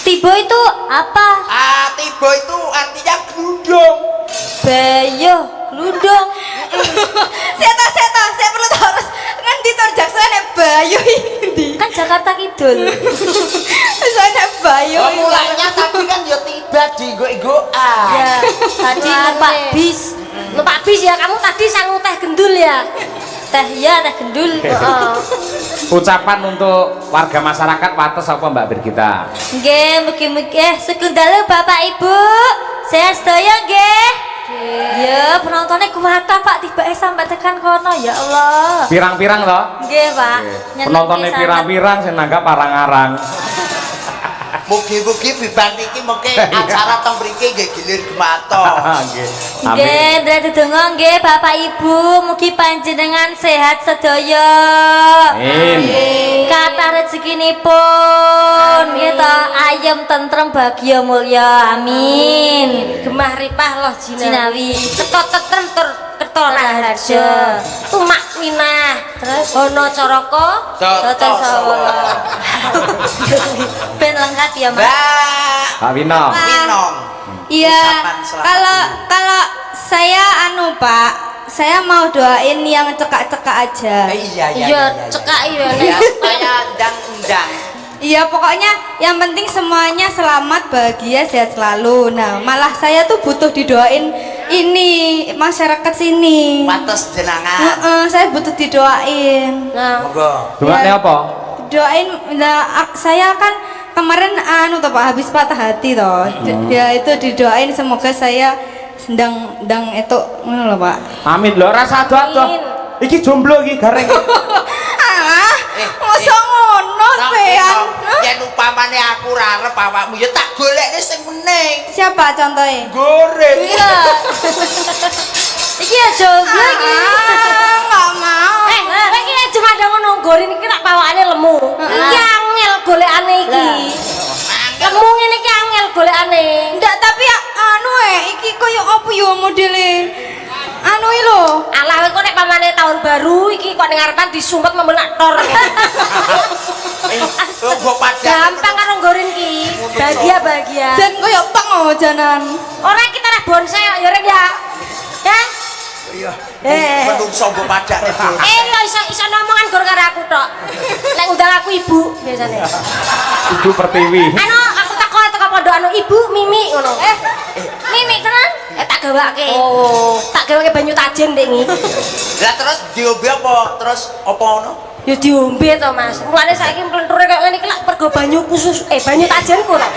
Tibo itu apa? Tibo itu artinya glundung. Bayo, gludung. Saya perlu tahu harus ngendi tor Jaksel nek bayo iki. Kan Jakarta Kidul. Soalnya bayo. Oh, mulanya tadi kan ya tiba dienggo-enggoan. Ya, tadi numpak bis. Numpak bis ya, kamu tadi sangu teh gendul ya. Teh ya, teh gendul. Heeh. Ucapan untuk warga masyarakat wates apa Mbak Birgita? Nggih, mugi-mugi sugeng dalu Bapak Ibu. Sehat sedaya nggih. Ya, penontonnya kuwata Pak, tiba sampai tekan kono ya Allah. Pirang-pirang toh? Nggih, Pak. Nyenengke Penontonnya sangat. pirang-pirang sing nanggap arang-arang. Mugi-mugi bibar niki mengke acara teng mriki nggih gilir gemato. Nggih. Amin. Nggih, ndra donga nggih Bapak Ibu, mugi panjenengan sehat sedaya. Amin. Kathah rezekinipun nggih ta, ayem tentrem bahagia mulya. Amin. Gemah ripah loh Jinawi. Ketot tetrem tur Kertoraharja. Tumak Minah. Terus Ono Coroko. Toto Sawala. Ben lengkap ya, Mas. Mbak Pak Wino. Winong. Iya, Ucapan selamat kalau saya Pak, saya mau doain yang cekak-cekak aja. Iya. Cekak iya. Ya supaya ndang-ndang. Iya, pokoknya yang penting semuanya selamat, bahagia, sehat selalu. Nah, malah saya tuh butuh didoain ini masyarakat sini. Wates jenengan. Saya butuh didoain. Nah, Monggo. Doane Ya. apa? Doain, nah, saya kan kemarin toh Pak habis patah hati toh. Ya itu didoain semoga saya sedang itu ngono loh Pak. Amin lho, rasa doa. Iki jomblo iki gareng. Masa ngono sampean. Yen upamane aku ora arep awakmu ya tak golekne sing meneng. Siapa contohnya? Goreng. Iya. Iki aja lagi. Enggak mau. Kowe iki cuma ada ngono gorin iki tak pawakane lemu. Iki angel golekane iki. Lemu ngene iki angel golekane. Ndak tapi anu iki koyo apa yo modele anu iki lho. Alah kowe kok nek pamane tahun baru iki kok ning ngarepan disumpet memenak tor. Mbok padang. Gampang karo gorin ki. Bahagia. Jan koyo pang janan. Ora kita ra bonsai kok ya Rek ya. Ya. Iya. Menungso mbok padang itu. Ya iso ngomongan gor karo aku tok. Lek undang aku ibu biasane. Ibu Pertiwi. Anu aku teko pondok anu ibu Mimi ngono. Mimi tenan? Tak gawake. Oh, tak gawake banyu tajen ndek iki. Lah terus diombe apa? Terus apa ngono? Ya diombe to, Mas. Mulane saiki mlenture kaya ngene iki lak pergo banyu khusus banyu tajenku lho.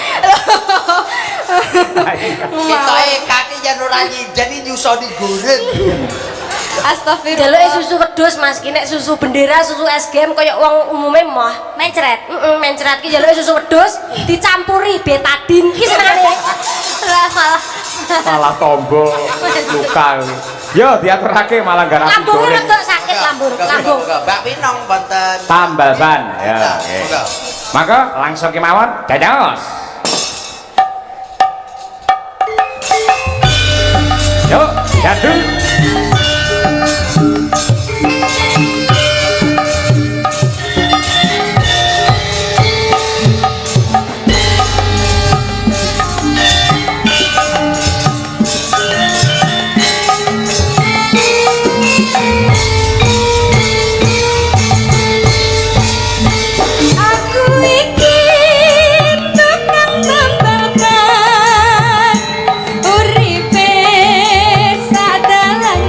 Ketoke kaki yen ora nyinden nyusoni goreng. Astagfirullah. Jaluke susu wedhus, Mas. Ki nek susu bendera, susu es game kaya wong umume moh. Mencret. Mencret ki jaluke susu wedhus dicampuri betadin. Ki senengane. Lah Malah tombo luka. Yo diaturake malah garap lambung goreng. rada sakit lambung. Mbak Winong wonten. Tambal ban ya. Monggo. Maka langsung kemawon dados. Yuk, jadu. Aku iki tukang tambal ban uripe sadalan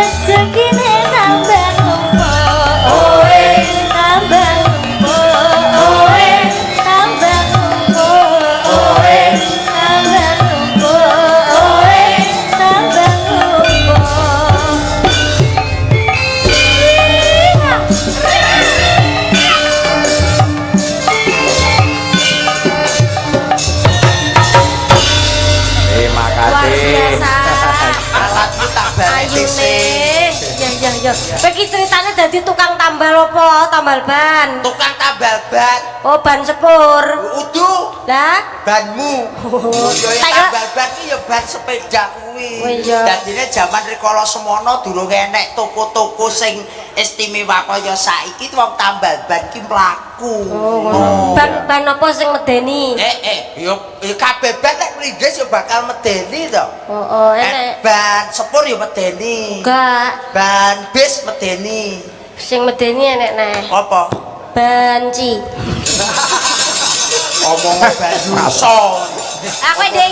rezekine tambah numpuk tambah numpuk tambah numpuk tambah numpuk tambah numpuk. Terima Luar kasih. biasa. Alatmu tak balik Ayu sih. ya. Kowe iki ceritane dadi tukang tambal apa? Tambal ban. Tukang tambal ban. Oh, ban sepur. Udu Lah, banmu. Yo Tak tambal ban ki yo ban sepeda kuwi. Oh, iya. Dadine jaman rikala semono durung enek toko-toko sing istimewa kaya saiki wong tambal ban ki mlaku. oh, ban apa sing medeni? Yo kabeh ban nek mlindes yo bakal medeni to. Oh, enek. Ban sepur yo medeni. Enggak, Ban bis medeni. sing medeni enek neh. Apa? Banci. Omong ban ruson. Aku ndek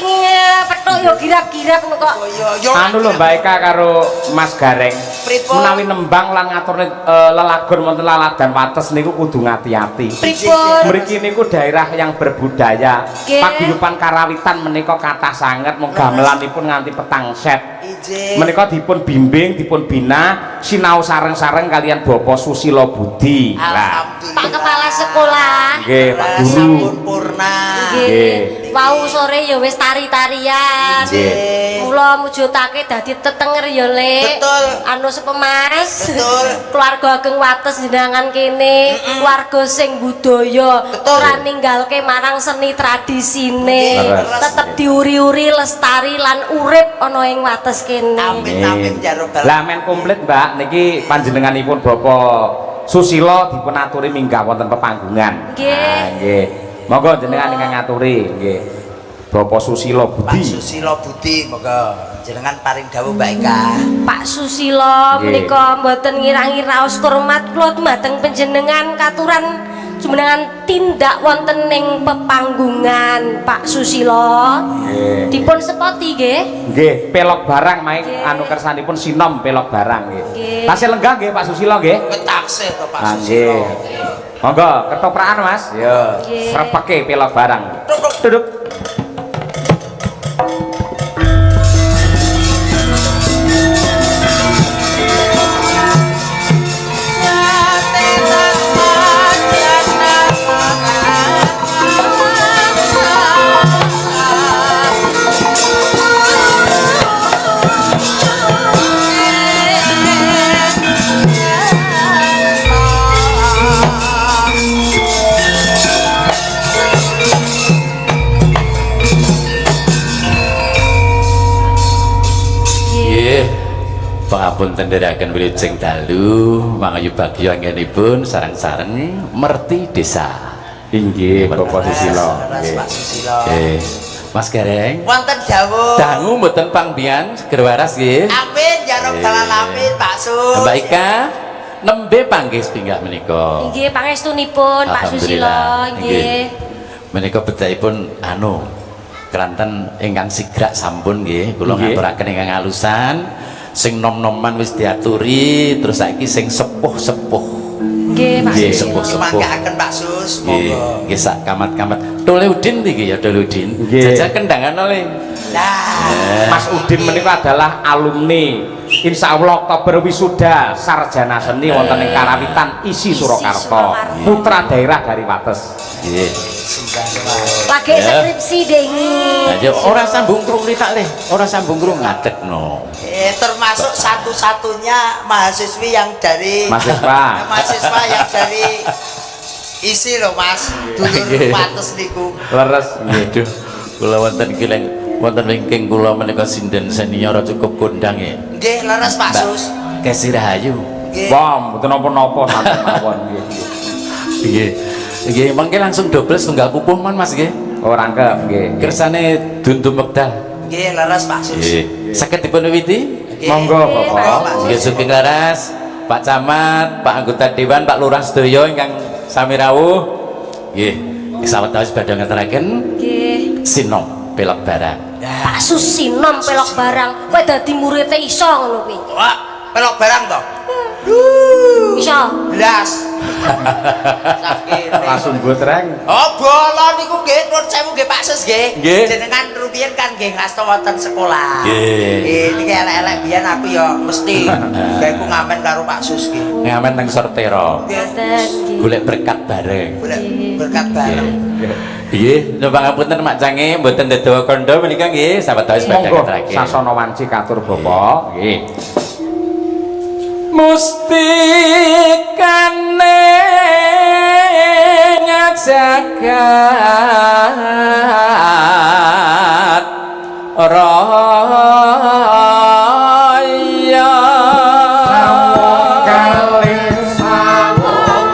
petuk yo girap-girap kok. Oh yo Anu lho Mbak Eka karo Mas Gareng. Pripun? Menawi nembang lan ngaturne lelagon wonten laladan wates niku kudu ngati-ati. Pripun? Mriki niku daerah yang berbudaya. Nggih. Paguyuban karawitan menika kathah sanget mung gamelanipun nganti petang set. Ijik. Menika dipun bimbing, dipun bina sinau sareng-sareng kalian Bapak Susilo Budi. Lah, Alhamdulillah. Pak Kepala Sekolah. nggih Pak Guru. Sampun purna. Nggih. Wau sore ya wis tari-tarian. Nggih. Kula mujudake dadi tetenger ya, Lek. Betul. Anu sepemas. Betul. Keluarga ageng wates jenengan kene, keluarga sing budaya, Betul. ora ninggalke marang seni tradisine. Leres. Tetep diuri-uri, lestari lan urip ana ing wates kene. Amin amin ya robbal. Lah men komplit Mbak niki panjenenganipun Bapak Susilo dipun aturi minggah wonten pepanggungan. Nggih. Nah, nggih. Monggo jenengan ingkang ngaturi nggih. Bapak Susilo Pak Budi. Susilo Budi monggo jenengan paring dawuh Mbak Eka. Pak Susilo Nggih. menika mboten ngirangi raos hormat kula dumateng panjenengan katuran jumenengan tindak wonten ing pepanggungan Pak Susilo. Nggih. Dipun sepoti nggih. Nggih, pelok barang maik Nggih. anu kersanipun sinom pelok barang nggih. Nggih. Tasih lenggah nggih Pak Susilo nggih. Ketaksih to Pak Ah, Susilo. nggih. Monggo ketoprakan Mas. Ya, Nggih. srepeke pelok barang. Duduk. Nggih, pangapunten ndherekaken wilujeng dalu mangayu bagya anggenipun sareng-sareng merti desa. Inggih, Bapak Susilo. Leres Nggih. Pak Susilo. Mas Gareng, Wonten dawuh. dangu mboten pangbian seger waras nggih. Amin ya robbal alamin Pak Sus. Mbak Ika nembe panggih sepinggah menika. Nggih pangestunipun Pak Susilo nggih. Menika bedahipun anu keranten ingkang sigrak sampun nggih kula Nggih. ngaturaken ingkang alusan sing nom-noman wis diaturi terus saiki sing sepuh-sepuh. Nggih Pak Nggih, Susilo. sepuh-sepuh. Mangkaaken Pak Sus. Nggih, Monggo. nggih sak kamat-kamat. Dole Udin iki ya Dole Udin. Nggih. Jajal kendangan oleh. Lah. Mas Udin menika adalah alumni Insya Allah Oktober Wisuda Sarjana Seni wonten ing Karawitan Isi Surakarta, Surakarta. putra daerah dari Wates. Nggih. Lagi Ya. skripsi dengi. Nah, yo ora sambung krung tak le. Ora sambung krung ngadekno. Termasuk satu-satunya mahasiswi yang dari Mahasiswa. mahasiswa yang dari isi loh Mas. Dulur Nggih. Wates niku. Leres nggih. Aduh, kula wonten kileng wonten wingking kula menika sinden senior cukup kondang ya. Nggih, leres Pak Mbak Sus. Kesi Rahayu. Nggih. Wah, mboten napa-napa santen mawon nggih. Nggih. Nggih, mangke langsung double setunggal pupuh mon Mas nggih. Oh, rangkep nggih. Kersane dundum wekdal. Nggih, leres Pak Sus. Nggih. Saged dipun wiwiti? Nggih. Monggo, Nggih, Bapak. Pak. Nggih sugeng laras, Pak Camat, Pak anggota dewan, Pak Lurah sedaya ingkang sami rawuh. Nggih, sawetawis badhe ngaturaken Nggih. sinom pelok barang. Pak Susinom pelok barang. Kowe dadi muridé iso ngono kuwi. Wah, Melok barang to. Iso. Blas. Sakit. Langsung gotreng. Oh, bola niku nggih nuwun sewu nggih Pak Sus nggih. Nggih. Jenengan rumiyin kan nggih ngasta wonten sekolah. Nggih. Nggih, niki elek-elek biyen aku ya mesti gawe ku ngamen karo Pak Sus nggih. Ngamen nang Sortero. Boten nggih. Golek berkat bareng. Boleh berkat bareng. Nggih, nyuwun ngapunten Mak Cange mboten dedawa kandha menika nggih sawetawis badhe Monggo ngaturaken. sasana wanci katur bapa. Nggih. Mustikane jagat raya Kalih sawung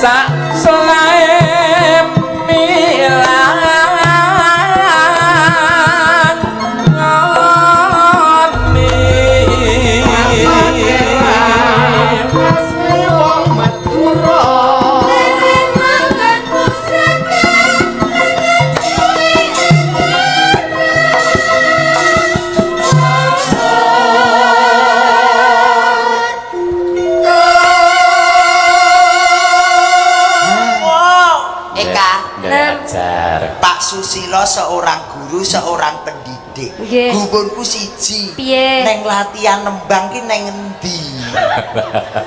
sak selae milan Eka, Pak Susilo seorang guru, seorang pendidik. Nggih. Gugunku siji. Piye? Neng latihan nembang ki neng endi?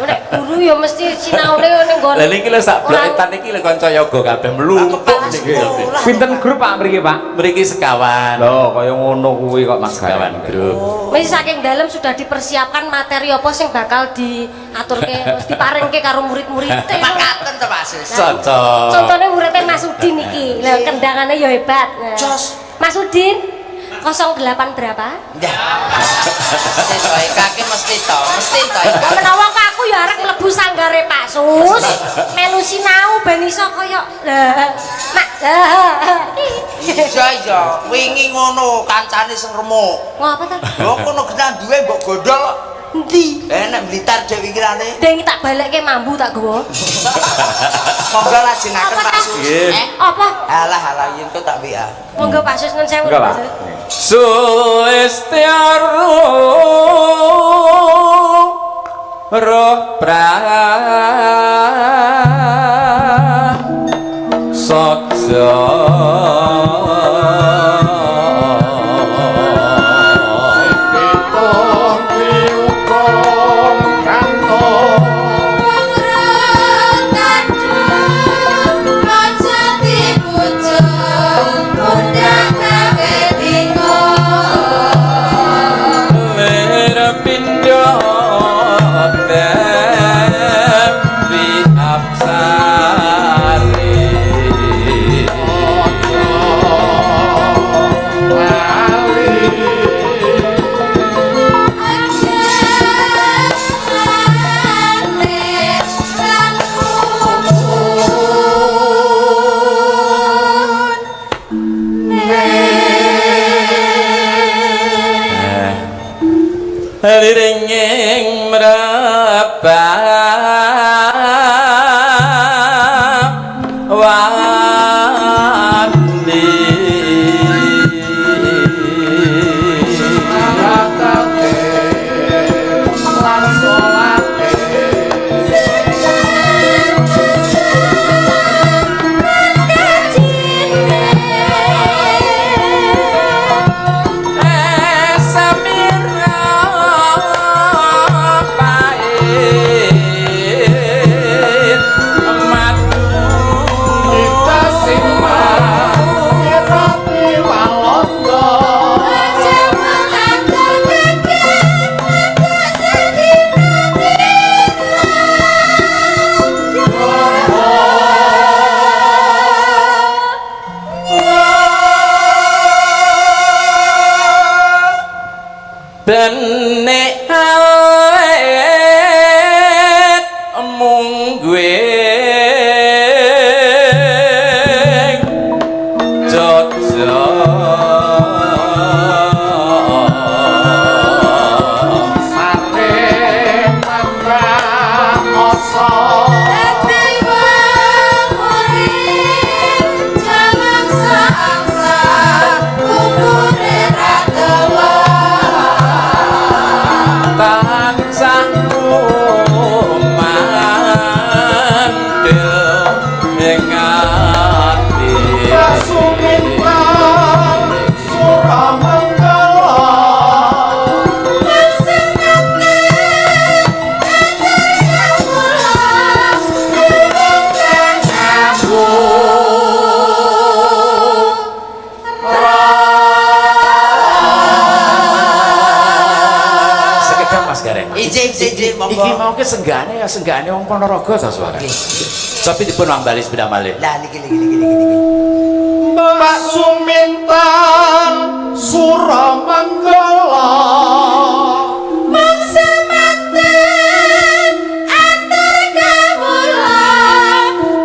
Nek guru ya mesti sinaune ning nggon. Lha niki lho sak bloketan iki lho kanca yoga kabeh mlumpuk niki. Pinten grup Pak mriki Pak? Mriki sekawan. Lho kaya ngono kuwi kok Mas Sekawan grup. Mesti saking dalam sudah dipersiapkan materi apa sing bakal diaturke, mesti diparingke karo murid-murid. Makaten to Pak Sus. Cocok. Contohnya muridnya Mas Udin iki. Lah kendangannya ya hebat. Nah. Jos. Mas Udin 08 berapa? Ya. Mesti to Eka ki mesti to Eka. Ya menawa kok aku ya arek mlebu sanggare Pak Sus. Melu sinau ben iso kaya lah. Mak. Iya, wingi ngono kancane sing remuk. Ngapa ta? Lho kono genah duwe mbok gondol. Endi? Nek Blitar dhewe pikirane. Deng tak balekke mambu tak gowo. Monggo lajengaken Apa Pak ta? Sus. Apa? Alah yen kok tak WA. Monggo Pak Sus nun sewu. Enggak Pak. Suestiaru roh pra sokso pindo tempi apsari liringing merabak wani Benek awet mung gue Sare mantra oso Iki mau ke senggane ya senggane wong Ponorogo ta suara. Tapi dipun wambali sepeda malih. Lah niki. Mbak Sumintan Suramanggala Mangsa manten antar kawula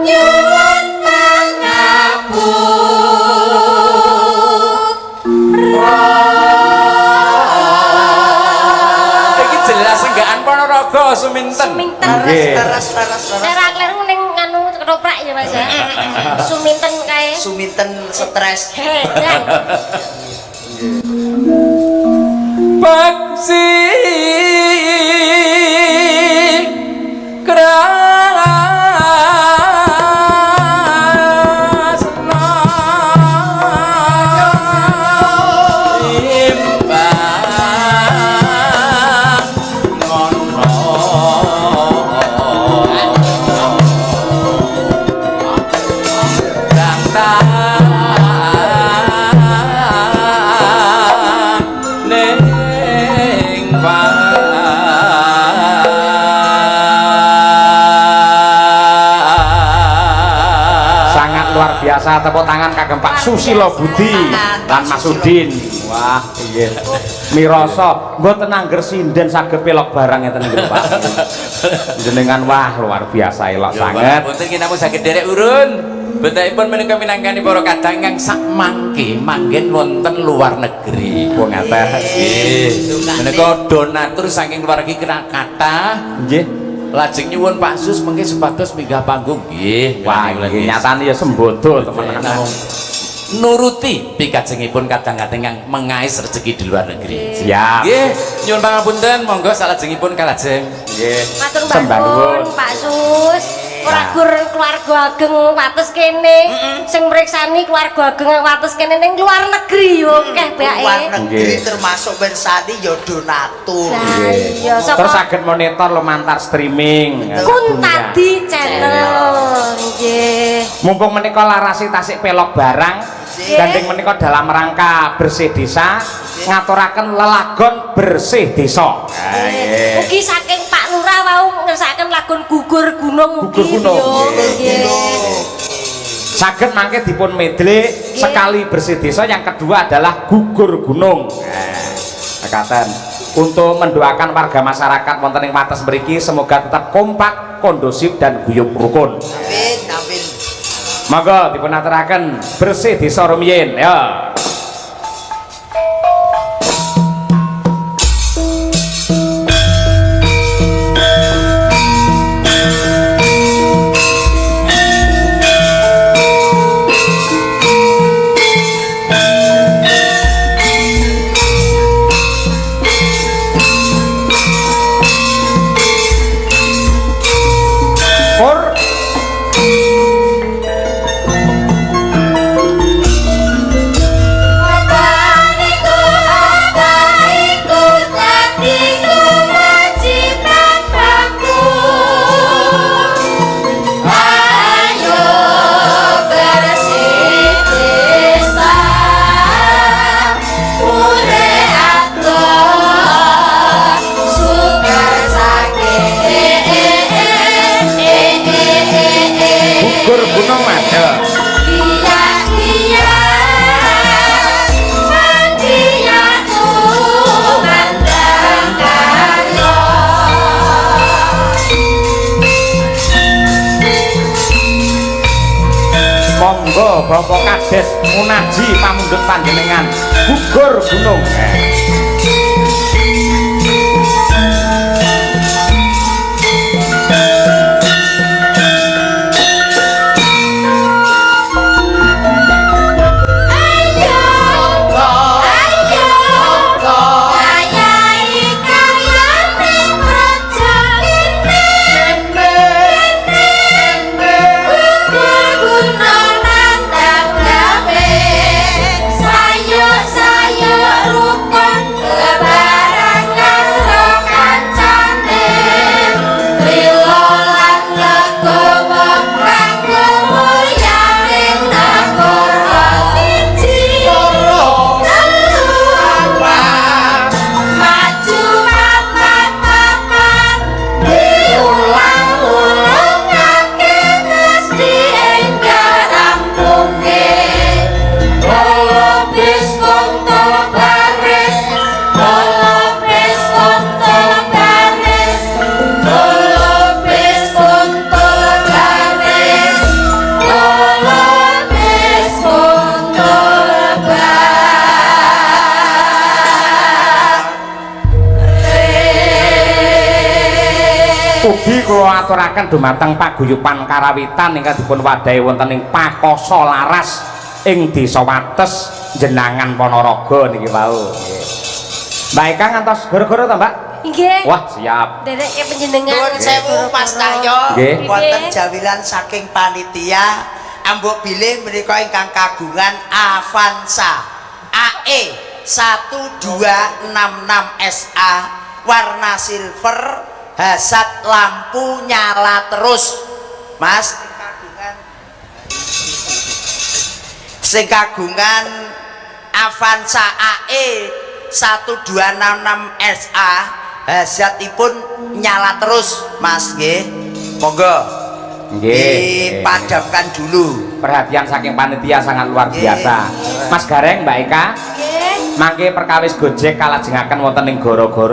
nyuwun pangapun. Iki jelas senggaan Ponorogo Suminten. Laras. Cara kleru ning anu ketoprak ya Mas ya. Suminten kae. Suminten stres. Hedan. Paksi krasna imbang ngono sangat luar biasa. Tepuk tangan kagem Pak Susilo Budi lan Mas Udin. Wah iya miroso mboten angger sinden saged pelok barang ngeten nggih Pak. Jenengan wah luar biasa elok sanget. Mboten ki namung saged derek urun. Bentakipun menika minangkani para kadang ingkang sak mangke manggen wonten luar negeri. Wong ngaten. Nggih. Menika donatur saking keluarga kathah. Nggih. Lajeng nyuwun Pak Sus mengke supados minggah panggung nggih. Wah nggih nyatane ya sembodo teman-teman. Namung nuruti pikajengipun kadang-kadang yang mengais rezeki di luar negeri. Siap. Nggih, nyuwun pangapunten, monggo salajengipun kalajeng. Nggih. Matur Sembah nuwun. nuwun Pak Sus. Ora gur keluarga ageng wates kene. Sing mriksani keluarga ageng wates kene ning luar negeri yo akeh Luar bae. negeri Nggih. termasuk bersani ya donatur. Lah iya Terus saka saged monitor lumantar streaming. Kuntadi channel. Nggih. Mumpung menika larasi tasik pelok barang, gandeng menika dalam rangka bersih desa, ngaturaken lelagon bersih desa. Mugi saking Pak Lurah wau ngersakaken lagun gugur gunung mugi. Gugur gunung. yo. Nggih. Saged mangke dipun medley sekali bersih desa, yang kedua adalah gugur gunung. Mekaten untuk mendoakan warga masyarakat wonten ing wates mriki semoga tetap kompak, kondusif dan guyub rukun. Amin. Monggo dipun aturaken bersih desa rumiyin ya. Pur gugur gunung ada. Monggo Bapak Kades munaji pamundhut panjenengan gugur gunung. Gunung nantang ngaturaken dumateng paguyuban karawitan ingkang dipun wadahi wonten ing Pakoso Laras ing Desa Wates Jenangan Ponorogo niki wau. Mbak Eka ngantos goro-goro to, Mbak? Nggih. Wah, siap. Derek panjenengan. Nuwun sewu Mas Cahyo. Nggih. Wonten jawilan saking panitia ambok bilih menika ingkang kagungan Avanza AE 1266 SA warna silver, hasad lampu nyala terus. Mas sing kagungan Avanza AE 1266 SA hasatipun nyala terus, Mas nggih. Monggo Nggih. dipadamkan dulu. Perhatian saking panitia sangat luar biasa. Mas Gareng, Mbak Eka, Nggih. mangke perkawis Gojek kalajengaken wonten ing goro-goro